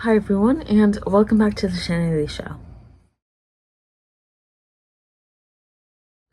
Hi everyone, and welcome back to the Shannon Show.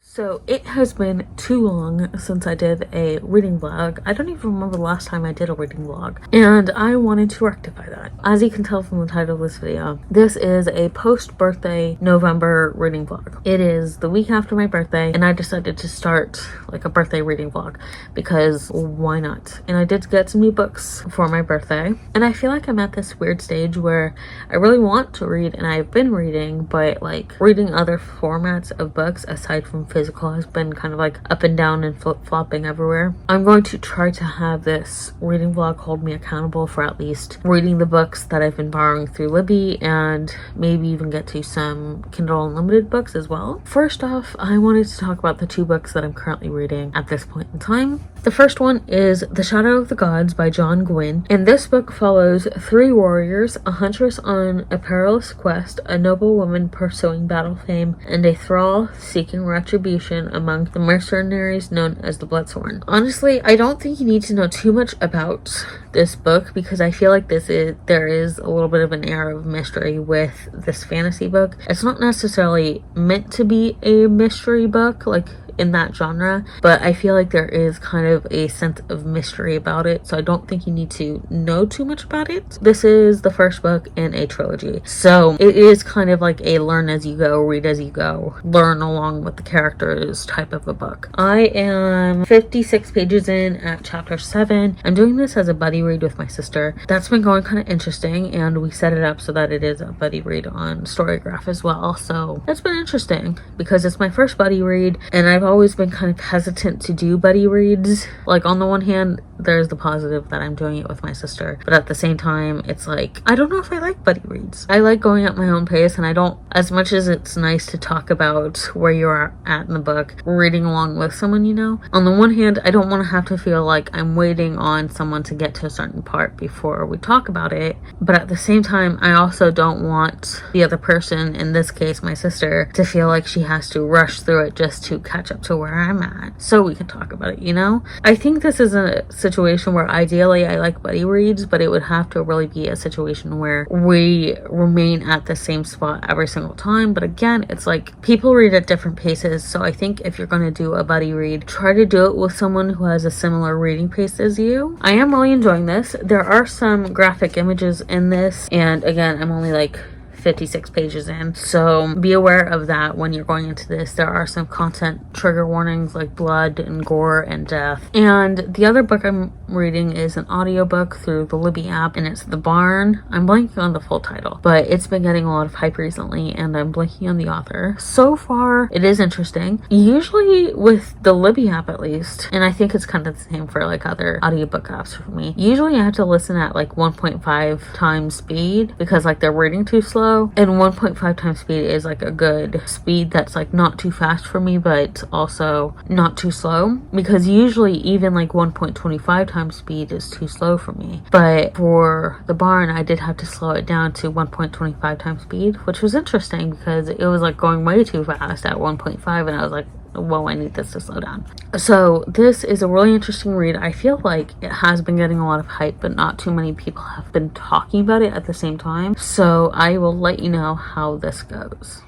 So it has been too long since I did a reading vlog. I don't even remember the last time I did a reading vlog, and I wanted to rectify that. As you can tell from the title of this video, this is a post-birthday November reading vlog. It is the week after my birthday, and I decided to start like a birthday reading vlog because why not? And I did get some new books for my birthday, and I feel like I'm at this weird stage where I really want to read, and I've been reading, but like reading other formats of books aside from physical has been kind of like up and down and flip-flopping everywhere. I'm going to try to have this reading vlog hold me accountable for at least reading the books that I've been borrowing through Libby, and maybe even get to some Kindle Unlimited books as well. First off, I wanted to talk about the two books that I'm currently reading at this point in time. The first one is The Shadow of the Gods by John Gwynne, and this book follows three warriors, a huntress on a perilous quest, a noble woman pursuing battle fame, and a thrall seeking retribution among the mercenaries known as the Bloodsworn. Honestly, I don't think you need to know too much about this book because I feel like there is a little bit of an air of mystery with this fantasy book. It's not necessarily meant to be a mystery book like in that genre, but I feel like there is kind of a sense of mystery about it, so I don't think you need to know too much about it. This is the first book in a trilogy, so it is kind of like a learn as you go, read as you go, learn along with the characters type of a book. I am 56 pages in at chapter 7. I'm doing this as a buddy read with my sister. That's been going kind of interesting, and we set it up so that it is a buddy read on Storygraph as well, so it's been interesting because it's my first buddy read, and I've always been kind of hesitant to do buddy reads. Like, on the one hand, there's the positive that I'm doing it with my sister, but at the same time, it's like, I don't know if I like buddy reads. I like going at my own pace, and I don't, as much as it's nice to talk about where you're at in the book, reading along with someone, you know, on the one hand, I don't want to have to feel like I'm waiting on someone to get to a certain part before we talk about it, but at the same time, I also don't want the other person, in this case my sister, to feel like she has to rush through it just to catch up to where I'm at so we can talk about it, you know? I think this is a situation where ideally I like buddy reads, but it would have to really be a situation where we remain at the same spot every single time. But again, it's like people read at different paces, so I think if you're going to do a buddy read, try to do it with someone who has a similar reading pace as you. I am really enjoying this. There are some graphic images in this, and again, I'm only like 56 pages in, so be aware of that when you're going into this. There are some content trigger warnings like blood and gore and death. And the other book I'm reading is an audiobook through the Libby app, and it's The Barn. I'm blanking on the full title, but it's been getting a lot of hype recently, and I'm blanking on the author. So far, it is interesting. Usually with the Libby app, at least, and I think it's kind of the same for like other audiobook apps for me, usually I have to listen at like 1.5 times speed because like they're reading too slow. And 1.5 times speed is like a good speed that's like not too fast for me, but also not too slow, because usually even like 1.25 times speed is too slow for me. But for The Barn, I did have to slow it down to 1.25 times speed, which was interesting because it was like going way too fast at 1.5, and I was like, whoa, I need this to slow down. So this is a really interesting read. I feel like it has been getting a lot of hype, but not too many people have been talking about it at the same time. So I will let you know how this goes.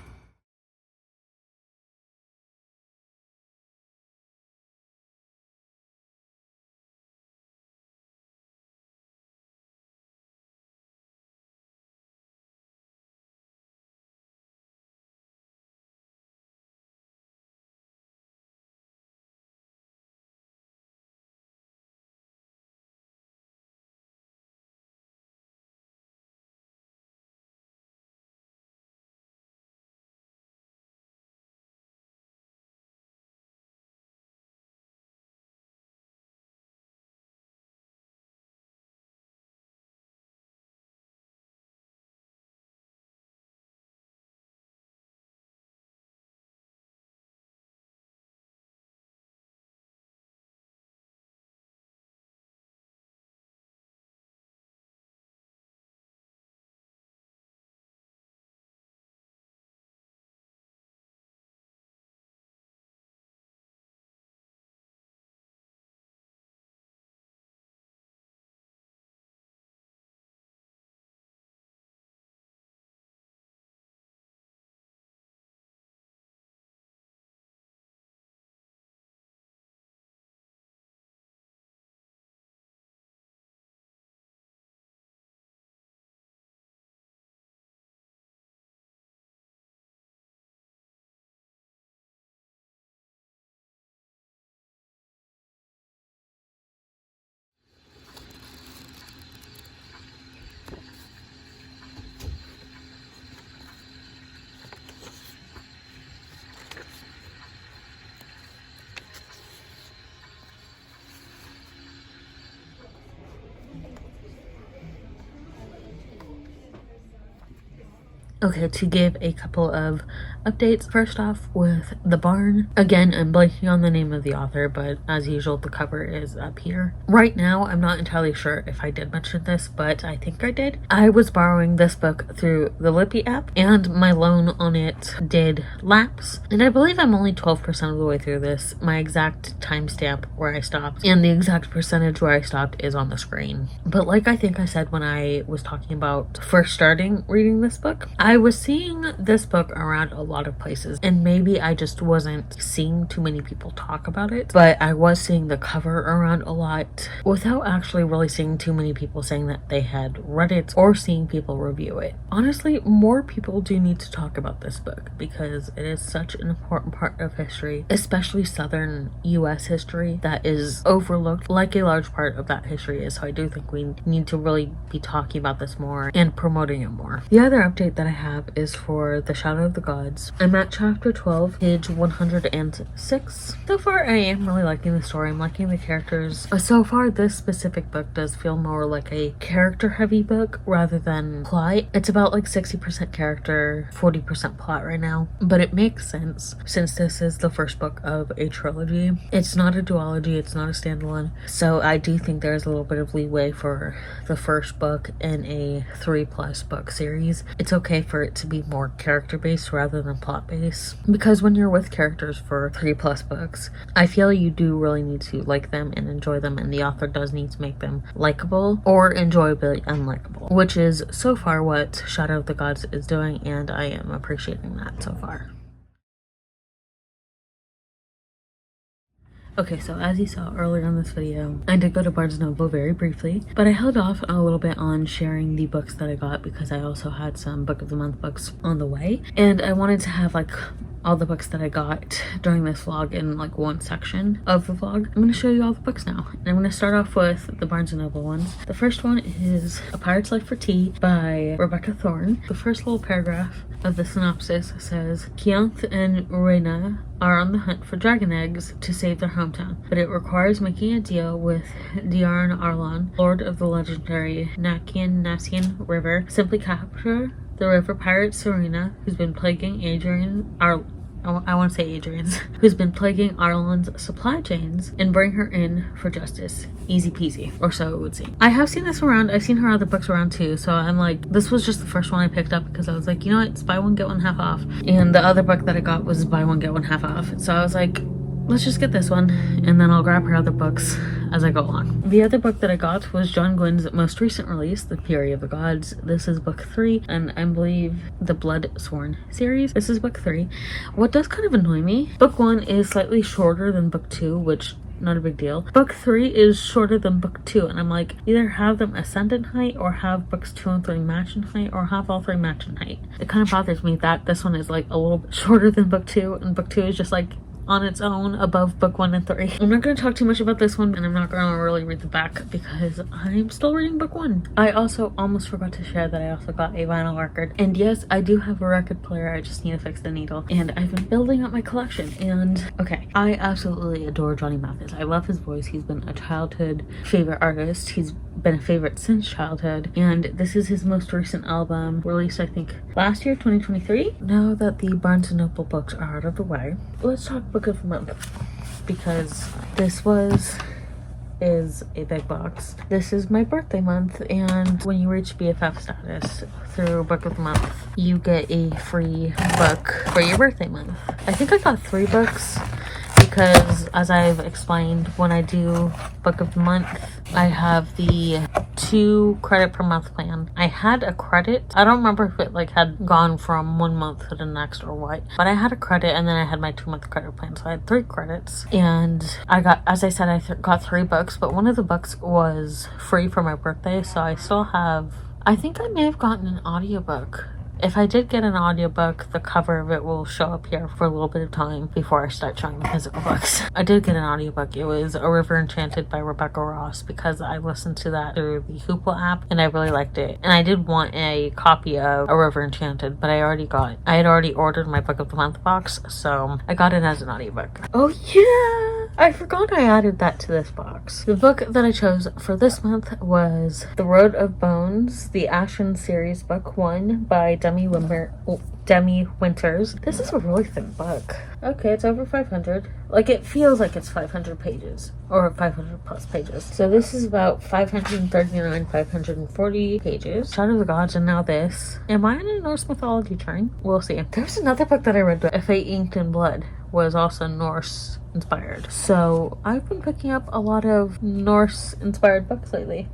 Okay, to give a couple of updates. First off, with The Barn. Again, I'm blanking on the name of the author, but as usual, the cover is up here. Right now, I'm not entirely sure if I did mention this, but I think I did. I was borrowing this book through the Libby app, and my loan on it did lapse. And I believe I'm only 12% of the way through this. My exact timestamp where I stopped and the exact percentage where I stopped is on the screen. But like I think I said when I was talking about first starting reading this book, I was seeing this book around a lot of places, and maybe I just wasn't seeing too many people talk about it, but I was seeing the cover around a lot without actually really seeing too many people saying that they had read it or seeing people review it. Honestly, more people do need to talk about this book because it is such an important part of history, especially Southern US history, that is overlooked like a large part of that history is. So I do think we need to really be talking about this more and promoting it more. The other update that I have is for The Shadow of the Gods. I'm at chapter 12, page 106. So far, I am really liking the story. I'm liking the characters. So far, this specific book does feel more like a character-heavy book rather than plot. It's about like 60% character, 40% plot right now. But it makes sense since this is the first book of a trilogy. It's not a duology. It's not a standalone. So I do think there's a little bit of leeway for the first book in a 3+ book series. It's okay for it to be more character-based rather than plot-based, because when you're with characters for 3+ books, I feel you do really need to like them and enjoy them, and the author does need to make them likable or enjoyably unlikable, which is so far what Shadow of the Gods is doing, and I am appreciating that so far. Okay, so as you saw earlier in this video, I did go to Barnes & Noble very briefly, but I held off a little bit on sharing the books that I got because I also had some Book of the Month books on the way, and I wanted to have like all the books that I got during this vlog in like one section of the vlog. I'm going to show you all the books now, and I'm going to start off with the Barnes & Noble ones. The first one is A Pirate's Life for Tea by Rebecca Thorne. The first little paragraph of the synopsis says, Kianth and Rhaena are on the hunt for dragon eggs to save their hometown, but it requires making a deal with Diarn Arlon, lord of the legendary Nassian River. Simply capture the river pirate Serena, who's been plaguing who's been plaguing Arlon's supply chains, and bring her in for justice. Easy peasy, or so it would seem. I have seen this around. I've seen her other books around too, so I'm like, this was just the first one I picked up because I was like, you know what, it's buy one get one half off, and the other book that I got was buy one get one half off, so I was like, let's just get this one, and then I'll grab her other books as I go along. The other book that I got was John Gwynn's most recent release, The Fury of the Gods. This is book 3, and I believe the Blood Sworn series. This is book 3. What does kind of annoy me, book 1 is slightly shorter than book 2, which not a big deal. Book 3 is shorter than book 2, and I'm like, either have them ascend in height or have books 2 and 3 match in height, or have all 3 match in height. It kind of bothers me that this one is like a little bit shorter than book 2, and book 2 is just like on its own above book 1 and 3. I'm not going to talk too much about this one, and I'm not going to really read the back because I'm still reading book 1. I also almost forgot to share that I also got a vinyl record, and yes, I do have a record player. I just need to fix the needle, and I've been building up my collection. And okay, I absolutely adore Johnny Mathis. I love his voice. He's been a childhood favorite artist. He's been a favorite since childhood, and this is his most recent album, released I think last year, 2023. Now that the Barnes & Noble books are out of the way, let's talk Book of the Month, because this is a big box. This is my birthday month, and when you reach BFF status through Book of the Month, you get a free book for your birthday month. I think I got 3 books because, as I've explained, when I do Book of the Month, I have the 2 credit per month plan. I had a credit. I don't remember if it like had gone from 1 month to the next or what, but I had a credit, and then I had my 2-month credit plan, so I had 3 credits, and I got, as I said, I got 3 books, but one of the books was free for my birthday, so I still have, I think I may have gotten an audiobook. If I did get an audiobook, the cover of it will show up here for a little bit of time before I start showing the physical books. I did get an audiobook. It was A River Enchanted by Rebecca Ross, because I listened to that through the Hoopla app and I really liked it. And I did want a copy of A River Enchanted, but I had already ordered my Book of the Month box, so I got it as an audiobook. Oh yeah! I forgot I added that to this box. The book that I chose for this month was The Road of Bones, the Ashen series, book 1 by Demi Winters. This is a really thick book. Okay, it's over 500. Like, it feels like it's 500 pages, or 500 plus pages. So this is about 539, 540 pages. Shadow of the Gods, and now this. Am I in a Norse mythology train? We'll see. There's another book that I read, A Fate Inked in Blood, was also Norse inspired. So I've been picking up a lot of Norse inspired books lately.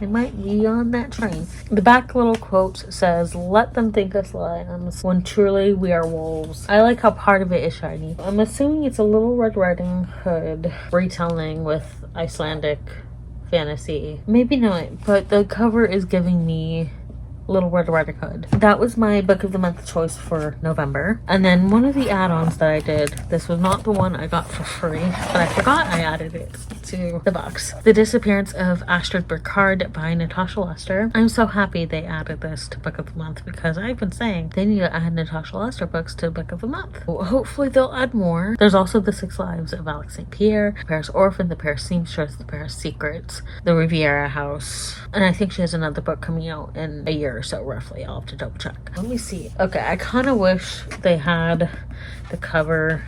I might be on that train. The back little quote says, "Let them think us lions when truly we are wolves." I like how part of it is shiny. I'm assuming it's a Little Red Riding Hood retelling with Icelandic fantasy. Maybe not, but the cover is giving me Little Red Riding Hood. That was my book of the month choice for November. And then one of the add-ons that I did, this was not the one I got for free, but I forgot I added it to the box. The Disappearance of Astrid Burkhard by Natasha Lester. I'm so happy they added this to book of the month because I've been saying they need to add Natasha Lester books to book of the month. Hopefully they'll add more. There's also The 6 Lives of Alex St. Pierre, The Paris Orphan, The Paris Seamstress, The Paris Secrets, The Riviera House, and I think she has another book coming out in a year or so, roughly. I'll have to double check. Let me see. Okay, I kind of wish they had the cover.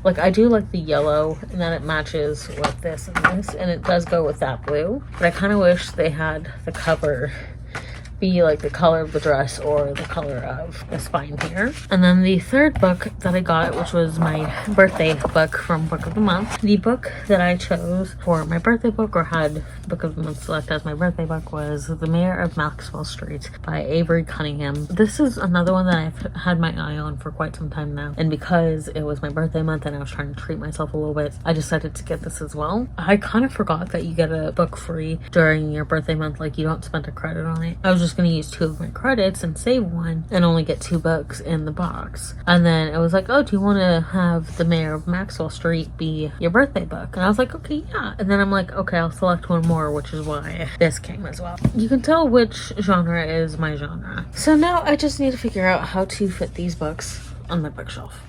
Like, I do like the yellow and then it matches with this and this, and it does go with that blue, but I kind of wish they had the cover be like the color of the dress or the color of the spine here. And then the third book that I got, which was my birthday book from Book of the Month. The book that I chose for my birthday book, or had Book of the Month select as my birthday book, was The Mayor of Maxwell Street by Avery Cunningham. This is another one that I've had my eye on for quite some time now, and because it was my birthday month and I was trying to treat myself a little bit, I decided to get this as well. I kind of forgot that you get a book free during your birthday month, like you don't spend a credit on it. I was just gonna use 2 of my credits and save 1 and only get 2 books in the box. And then it was like, oh, do you want to have The Mayor of Maxwell Street be your birthday book? And I was like, okay, yeah. And then I'm like, okay, I'll select 1 more, which is why this came as well. You can tell which genre is my genre. So now I just need to figure out how to fit these books on my bookshelf.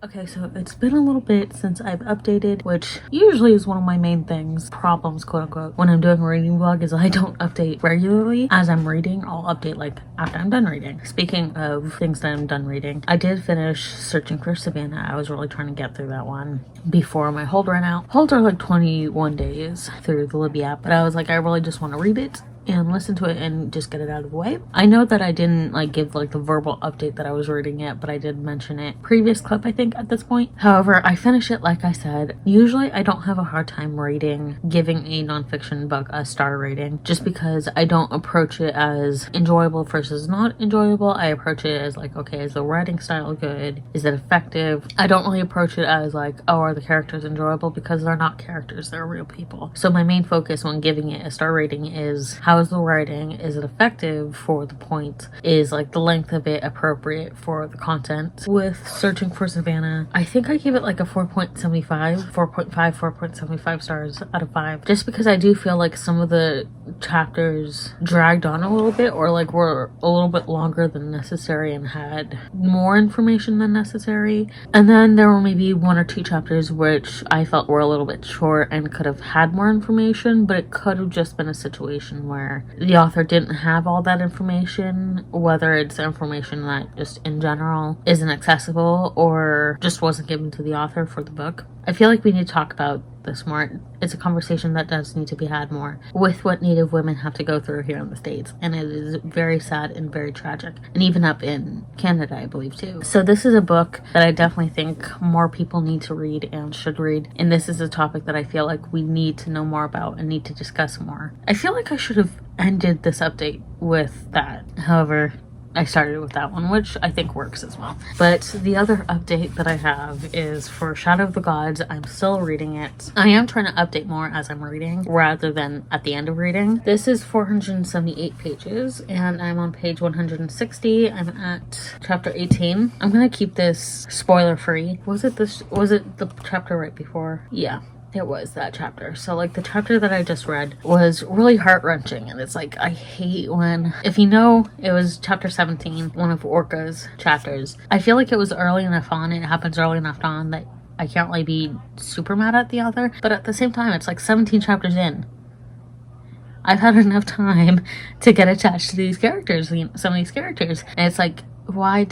Okay, so it's been a little bit since I've updated, which usually is one of my main problems, quote unquote, when I'm doing a reading vlog, is I don't update regularly. As I'm reading, I'll update like after I'm done reading. Speaking of things that I'm done reading, I did finish Searching for Savannah. I was really trying to get through that one before my hold ran out. Holds are like 21 days through the Libby app, but I was like, I really just want to read it and listen to it and just get it out of the way. I know that I didn't like give like the verbal update that I was reading it, but I did mention it previous clip, I think, at this point. However, I finish it like I said. Usually I don't have a hard time giving a nonfiction book a star rating, just because I don't approach it as enjoyable versus not enjoyable. I approach it as like, okay, is the writing style good? Is it effective? I don't really approach it as like, oh, are the characters enjoyable? Because they're not characters, they're real people. So my main focus when giving it a star rating is how How is the writing? Is it effective for the point? Is like the length of it appropriate for the content? With Searching for Savannah, I think I gave it like a 4.75 stars out of 5, just because I do feel like some of the chapters dragged on a little bit, or like were a little bit longer than necessary and had more information than necessary. And then there were maybe 1 or 2 chapters which I felt were a little bit short and could have had more information, but it could have just been a situation where the author didn't have all that information, whether it's information that just in general isn't accessible or just wasn't given to the author for the book. I feel like we need to talk about this more. It's a conversation that does need to be had more with what Native women have to go through here in the States, and it is very sad and very tragic, and even up in Canada, I believe, too. So this is a book that I definitely think more people need to read and should read, and this is a topic that I feel like we need to know more about and need to discuss more. I feel like I should have ended this update with that. However, I started with that one, which I think works as well. But the other update that I have is for Shadow of the Gods. I'm still reading it. I am trying to update more as I'm reading rather than at the end of reading. This is 478 pages and I'm on page 160. I'm at chapter 18. I'm gonna keep this spoiler free. Was it the chapter right before? Yeah. It was that chapter. So like the chapter that I just read was really heart-wrenching, and it's like I hate when, if you know, it was chapter 17, one of Orca's chapters. I feel like it was early enough on, it happens early enough on that I can't really be super mad at the author, but at the same time it's like 17 chapters in. I've had enough time to get attached to these characters, some of these characters, and it's like, why?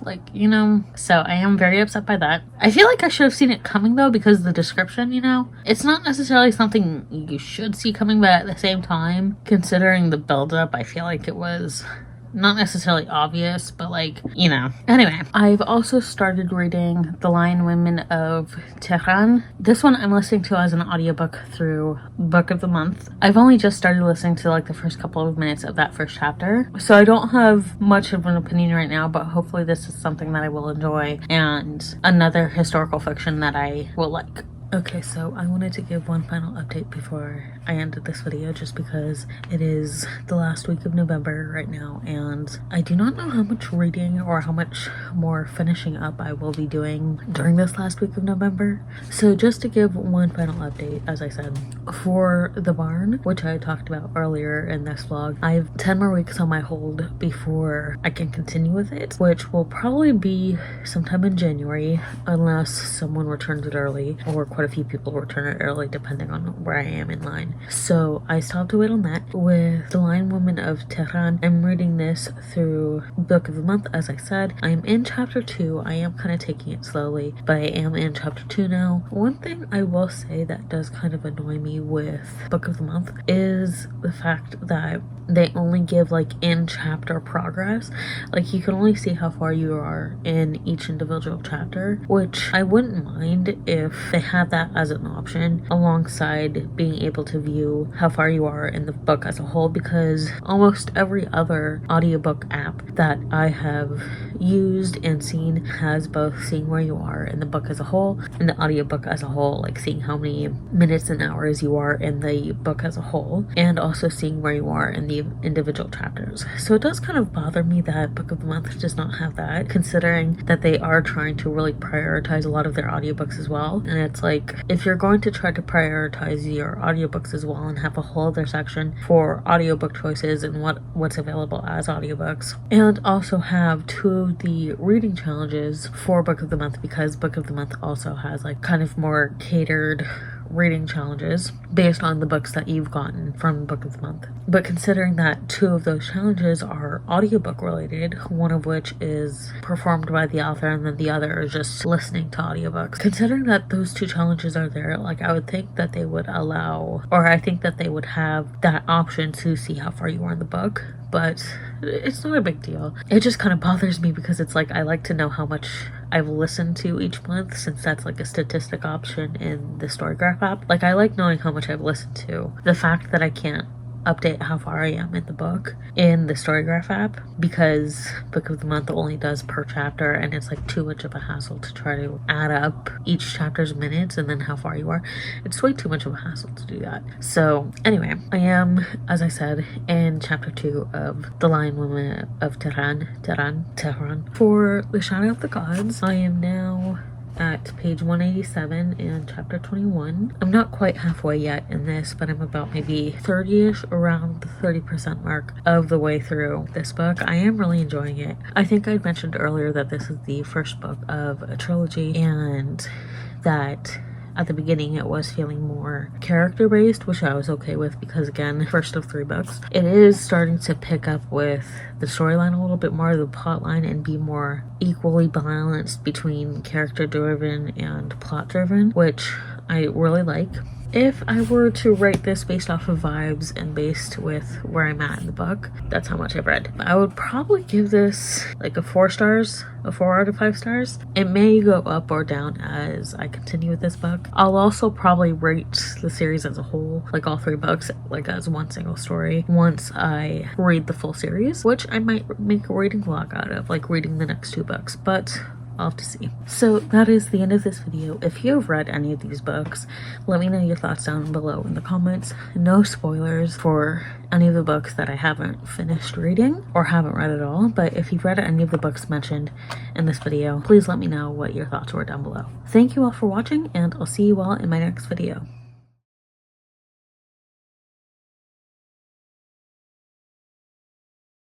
Like, you know, so I am very upset by that. I feel like I should have seen it coming though, because the description, you know, it's not necessarily something you should see coming, but at the same time, considering the build-up, I feel like it was not necessarily obvious, but like, you know. Anyway, I've also started reading The Lion Women of Tehran. This one I'm listening to as an audiobook through Book of the Month. I've only just started listening to like the first couple of minutes of that first chapter, so I don't have much of an opinion right now, but hopefully this is something that I will enjoy and another historical fiction that I will like. Okay, so I wanted to give one final update before I ended this video, just because it is the last week of November right now, and I do not know how much reading or how much more finishing up I will be doing during this last week of November. So just to give one final update, as I said, for The Barn, which I talked about earlier in this vlog, I have 10 more weeks on my hold before I can continue with it, which will probably be sometime in January, unless someone returns it early, or quite a few people return it early depending on where I am in line. So I still have to wait on that. With The Lion Woman of Tehran, I'm reading this through Book of the Month, as I said. I am in chapter 2. I am kind of taking it slowly, but I am in chapter 2 now. One thing I will say that does kind of annoy me with Book of the Month is the fact that they only give like in chapter progress. Like you can only see how far you are in each individual chapter, which I wouldn't mind if they had that as an option alongside being able to view how far you are in the book as a whole, because almost every other audiobook app that I have used and seen has both seeing where you are in the book as a whole and the audiobook as a whole, like seeing how many minutes and hours you are in the book as a whole, and also seeing where you are in the individual chapters. So it does kind of bother me that Book of the Month does not have that, considering that they are trying to really prioritize a lot of their audiobooks as well. And it's like, if you're going to try to prioritize your audiobooks as well and have a whole other section for audiobook choices and what's available as audiobooks, and also have 2 of the reading challenges for Book of the Month, because Book of the Month also has like kind of more catered reading challenges based on the books that you've gotten from Book of the Month. But considering that 2 of those challenges are audiobook related, one of which is performed by the author and then the other is just listening to audiobooks, considering that those 2 challenges are there, like I would think that they would allow, or I think that they would have that option to see how far you are in the book, but it's not a big deal. It just kind of bothers me because it's like I like to know how much I've listened to each month, since that's like a statistic option in the Storygraph app. Like I like knowing how much I've listened to. The fact that I can't update how far I am in the book in the Storygraph app, because Book of the Month only does per chapter, and it's like too much of a hassle to try to add up each chapter's minutes and then how far you are. It's way too much of a hassle to do that. So anyway, I am, as I said, in chapter 2 of The Lion Woman of Tehran. For The Shadow of the Gods, I am now at page 187 in chapter 21. I'm not quite halfway yet in this, but I'm about maybe 30ish, around the 30% mark of the way through this book. I am really enjoying it. I think I mentioned earlier that this is the first book of a trilogy, and that at the beginning it was feeling more character based, which I was okay with because, again, first of 3 books. It is starting to pick up with the storyline a little bit more, the plot line, and be more equally balanced between character driven and plot driven, which I really like. If I were to rate this based off of vibes and based with where I'm at in the book, that's how much I've read. I would probably give this like a 4 stars, a 4 out of 5 stars. It may go up or down as I continue with this book. I'll also probably rate the series as a whole, like all 3 books, like as one single story, once I read the full series, which I might make a reading vlog out of, like reading the next 2 books, but I'll have to see. So that is the end of this video. If you've read any of these books, let me know your thoughts down below in the comments. No spoilers for any of the books that I haven't finished reading or haven't read at all, but if you've read any of the books mentioned in this video, please let me know what your thoughts were down below. Thank you all for watching, and I'll see you all in my next video.